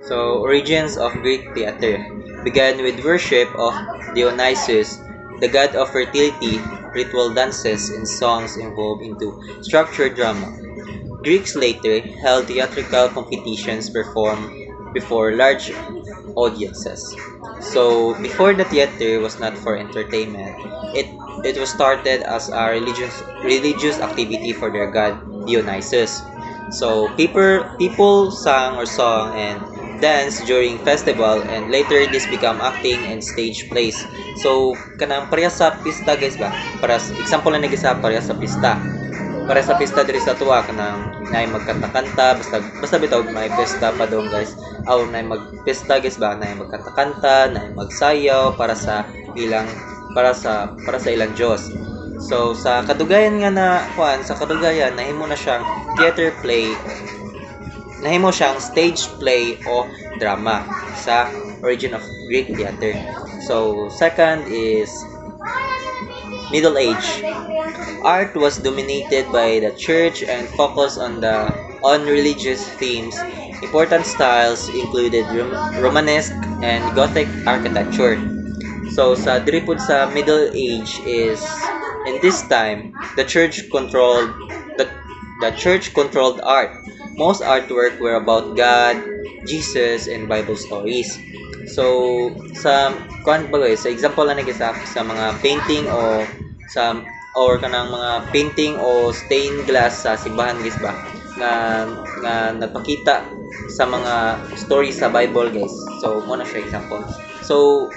So, origins of Greek theater began with worship of Dionysus, the god of fertility. Ritual dances and songs evolved into structured drama. Greeks later held theatrical competitions performed before large audiences. So, before the theater was not for entertainment, it it was started as a religious activity for their god Dionysus. So, people sang or song and danced during festival, and later this become acting and stage plays. So, kanang pareha sa pista guys ba? Para example na nagisa pareha sa pista. Para sa pista diri sa tuwa kanang naay magkanta-kanta basta bitaw may pesta pa dong guys. Aw naay magpesta guys ba naay magkanta-kanta, naay magsayaw para sa ilang Dios. So sa kadugayan nga na kuan sa kadugayan nahimo na siyang theater play, nahimo siyang stage play o drama sa origin of Greek theater. So second is Middle Age. Art was dominated by the church and focused on religious themes. Important styles included Romanesque and Gothic architecture. So sa diri pud sa Middle Age is in this time the, the church controlled art. Most artwork were about God, Jesus and Bible stories. So sa kuan bagay sa example na sa mga painting o sa or kanang mga painting o stained glass sa simbahan guys ba nga nagpakita sa mga stories sa Bible guys. So mo na siya example. So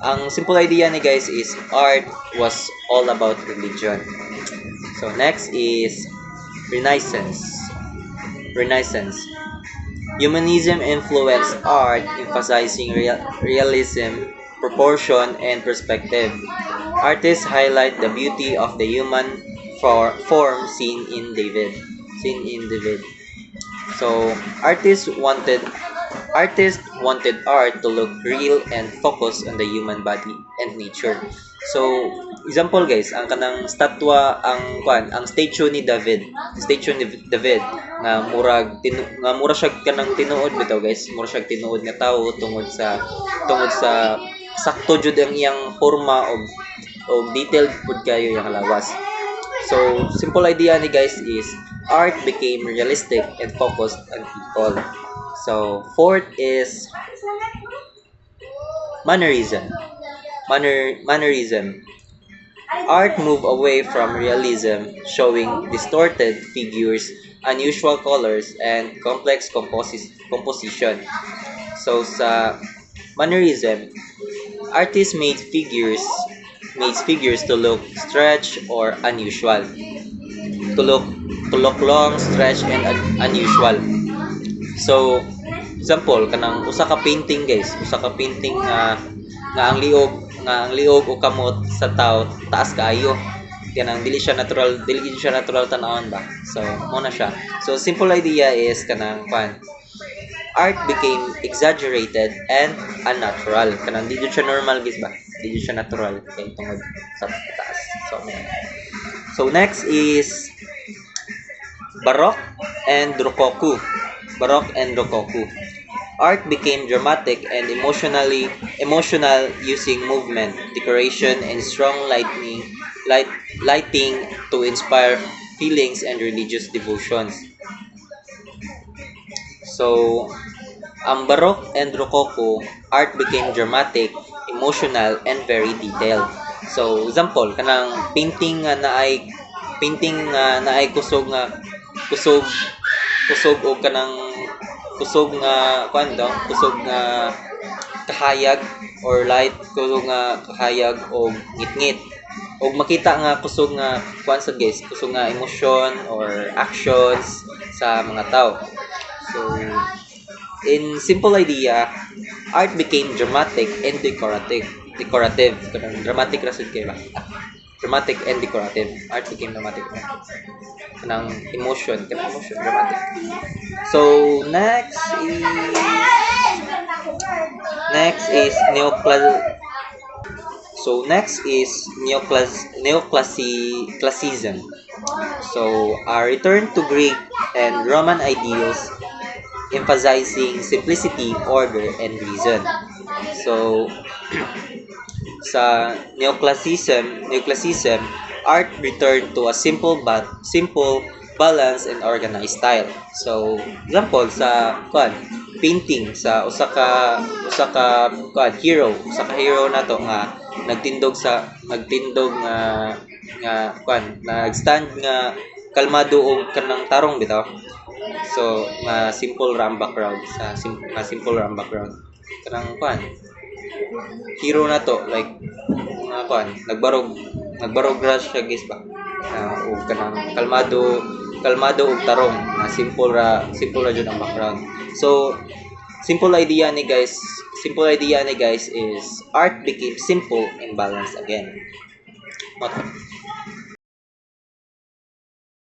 ang simple idea ni guys is art was all about religion. So next is Renaissance. Renaissance. Humanism influenced art, emphasizing realism, proportion, and perspective. Artists highlight the beauty of the human form Seen in David. So artists wanted art to look real and focus on the human body and nature. So example guys, ang kanang statwa ang statue ni David, nga mura siya kanang tinuod bitaw guys, mura siya tinuod nga tawo tungod sa sakto jud ang iyang porma og detailed pud kayo yung lawas. So simple idea ni guys is art became realistic and focused on people. So fourth is mannerism. Mannerism. Art moved away from realism, showing distorted figures, unusual colors, and complex composition. So sa mannerism, artists made figures to look stretched or unusual. To look long, stretched, and unusual. So example kanang usa ka painting guys, usa ka painting nga ang liog o kamot sa tao taas kaayo. Kanang dili siya natural tan-awon ba. So mo na siya. So simple idea is kanang art became exaggerated and unnatural. Kanang di jud siya normal guys ba. Di jud siya natural kay tungod sa taas. So next is Baroque and Rococo. Baroque and Rococo. Art became dramatic and emotional using movement, decoration, and strong lighting to inspire feelings and religious devotions. So, ang Baroque and Rococo, art became dramatic, emotional, and very detailed. So, example, kanang painting nga naay kusog o kanang kusog nga kahayag or light kusog nga kahayag o ngit-ngit o makita nga kusog nga guys, kusog nga emotion or actions sa mga tao. So in simple idea, art became dramatic and decorative dramatic rasid kay ba, dramatic and decorative. Art became dramatic ng emotion dramatic. So next is neoclassicism. So a return to Greek and Roman ideals emphasizing simplicity, order, and reason. So, sa neoclassicism, art returned to a simple, balanced and organized style. So, example sa painting sa usa ka hero nato nga nagtindog nagstand nga kalmado og kanang tarong bitaw. So, simple ram background simple ram background. Kanang hero na to like nagbarog rush siya guys ba ug kanang kalmado ug tarong simple ra jud ang background. So simple idea ni guys is art became simple and balanced again. Mo to.